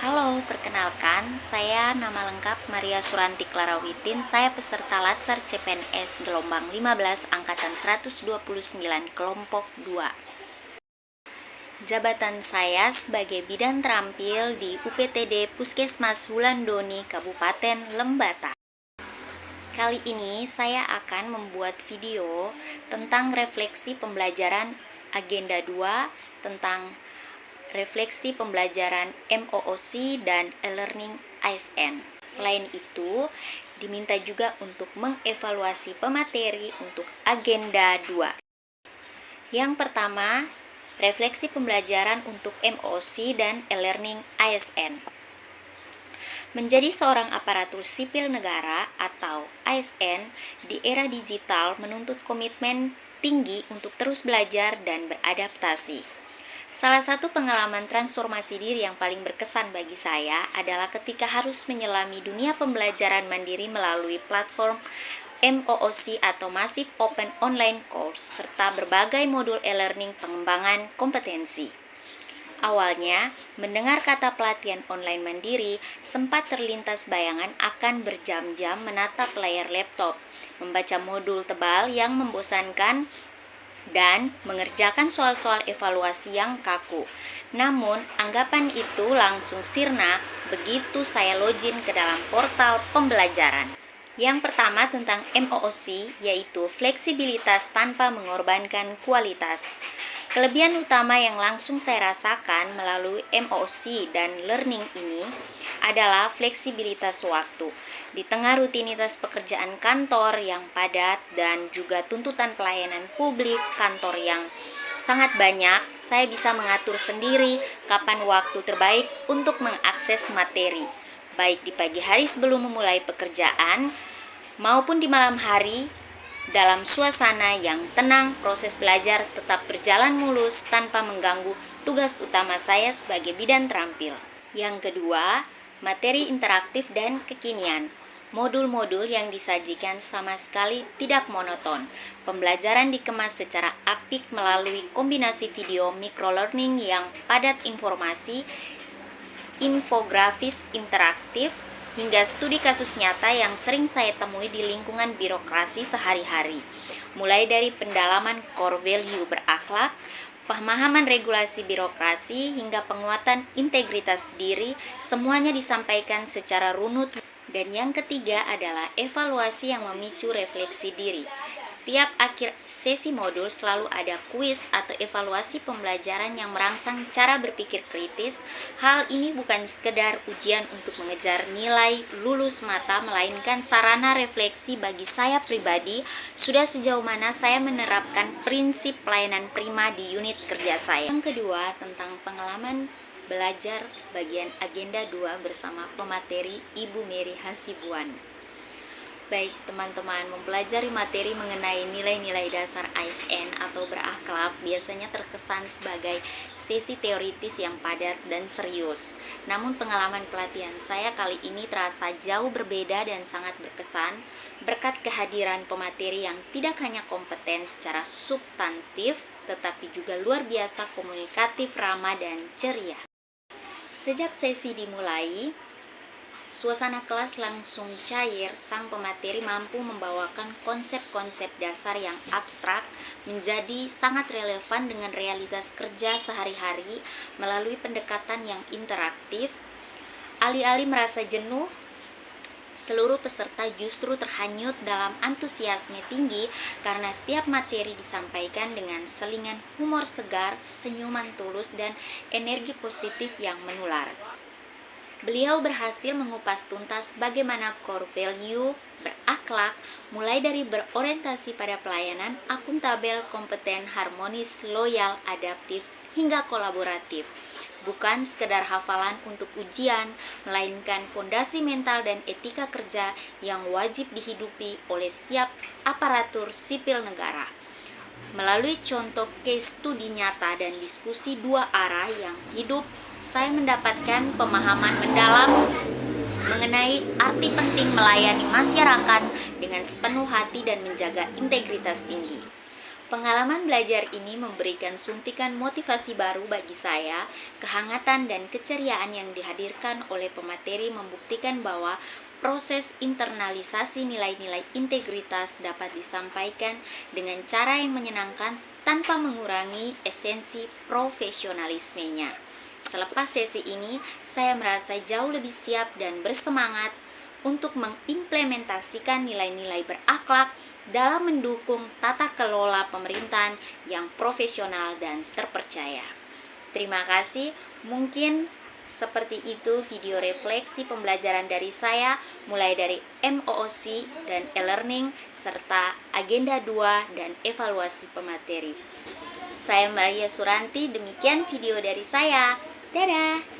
Halo, perkenalkan, saya nama lengkap Maria Suranti Klarawitin. Saya peserta Latsar CPNS gelombang 15 angkatan 129 kelompok 2. Jabatan saya sebagai bidan terampil di UPTD Puskesmas Wulandoni, Kabupaten Lembata. Kali ini saya akan membuat video tentang refleksi pembelajaran agenda 2 tentang refleksi pembelajaran MOOC dan e-learning ASN. Selain itu, diminta juga untuk mengevaluasi pemateri untuk agenda 2. Yang pertama, refleksi pembelajaran untuk MOOC dan e-learning ASN. Menjadi seorang aparatur sipil negara atau ASN di era digital menuntut komitmen tinggi untuk terus belajar dan beradaptasi. Salah satu pengalaman transformasi diri yang paling berkesan bagi saya adalah ketika harus menyelami dunia pembelajaran mandiri melalui platform MOOC atau Massive Open Online Course serta berbagai modul e-learning pengembangan kompetensi. Awalnya, mendengar kata pelatihan online mandiri sempat terlintas bayangan akan berjam-jam menatap layar laptop, membaca modul tebal yang membosankan, dan mengerjakan soal-soal evaluasi yang kaku. Namun, anggapan itu langsung sirna begitu saya login ke dalam portal pembelajaran. Yang pertama tentang MOOC, yaitu fleksibilitas tanpa mengorbankan kualitas. Kelebihan utama yang langsung saya rasakan melalui MOOC dan learning ini adalah fleksibilitas waktu. Di tengah rutinitas pekerjaan kantor yang padat dan juga tuntutan pelayanan publik kantor yang sangat banyak, saya bisa mengatur sendiri kapan waktu terbaik untuk mengakses materi, baik di pagi hari sebelum memulai pekerjaan maupun di malam hari. Dalam suasana yang tenang, proses belajar tetap berjalan mulus tanpa mengganggu tugas utama saya sebagai bidan terampil. Yang kedua, materi interaktif dan kekinian. Modul-modul yang disajikan sama sekali tidak monoton. Pembelajaran dikemas secara apik melalui kombinasi video microlearning yang padat informasi, infografis interaktif, hingga studi kasus nyata yang sering saya temui di lingkungan birokrasi sehari-hari. Mulai dari pendalaman core value berakhlak, pemahaman regulasi birokrasi, hingga penguatan integritas diri, semuanya disampaikan secara runut. Dan yang ketiga adalah evaluasi yang memicu refleksi diri. Setiap akhir sesi modul selalu ada kuis atau evaluasi pembelajaran yang merangsang cara berpikir kritis. Hal ini bukan sekedar ujian untuk mengejar nilai lulus mata, melainkan sarana refleksi bagi saya pribadi sudah sejauh mana saya menerapkan prinsip pelayanan prima di unit kerja saya. Yang kedua, tentang pengalaman belajar bagian agenda 2 bersama pemateri Ibu Mary Hasibuan. Baik teman-teman, mempelajari materi mengenai nilai-nilai dasar ASN atau berakhlak biasanya terkesan sebagai sesi teoritis yang padat dan serius. Namun pengalaman pelatihan saya kali ini terasa jauh berbeda dan sangat berkesan berkat kehadiran pemateri yang tidak hanya kompeten secara substantif, tetapi juga luar biasa komunikatif, ramah, dan ceria. Sejak sesi dimulai, suasana kelas langsung cair. Sang pemateri mampu membawakan konsep-konsep dasar yang abstrak menjadi sangat relevan dengan realitas kerja sehari-hari melalui pendekatan yang interaktif. Alih-alih merasa jenuh, seluruh peserta justru terhanyut dalam antusiasme tinggi karena setiap materi disampaikan dengan selingan humor segar, senyuman tulus, dan energi positif yang menular. Beliau berhasil mengupas tuntas bagaimana core value berakhlak, mulai dari berorientasi pada pelayanan, akuntabel, kompeten, harmonis, loyal, adaptif, hingga kolaboratif. Bukan sekedar hafalan untuk ujian, melainkan fondasi mental dan etika kerja yang wajib dihidupi oleh setiap aparatur sipil negara. Melalui contoh case studi nyata dan diskusi dua arah yang hidup, saya mendapatkan pemahaman mendalam mengenai arti penting melayani masyarakat dengan sepenuh hati dan menjaga integritas tinggi. Pengalaman belajar ini memberikan suntikan motivasi baru bagi saya. Kehangatan dan keceriaan yang dihadirkan oleh pemateri membuktikan bahwa proses internalisasi nilai-nilai integritas dapat disampaikan dengan cara yang menyenangkan tanpa mengurangi esensi profesionalismenya. Selepas sesi ini, saya merasa jauh lebih siap dan bersemangat untuk mengimplementasikan nilai-nilai berakhlak dalam mendukung tata kelola pemerintahan yang profesional dan terpercaya. Terima kasih. Mungkin seperti itu video refleksi pembelajaran dari saya, mulai dari MOOC dan e-learning serta agenda 2 dan evaluasi pemateri. Saya Maria Suranti, demikian video dari saya. Dadah.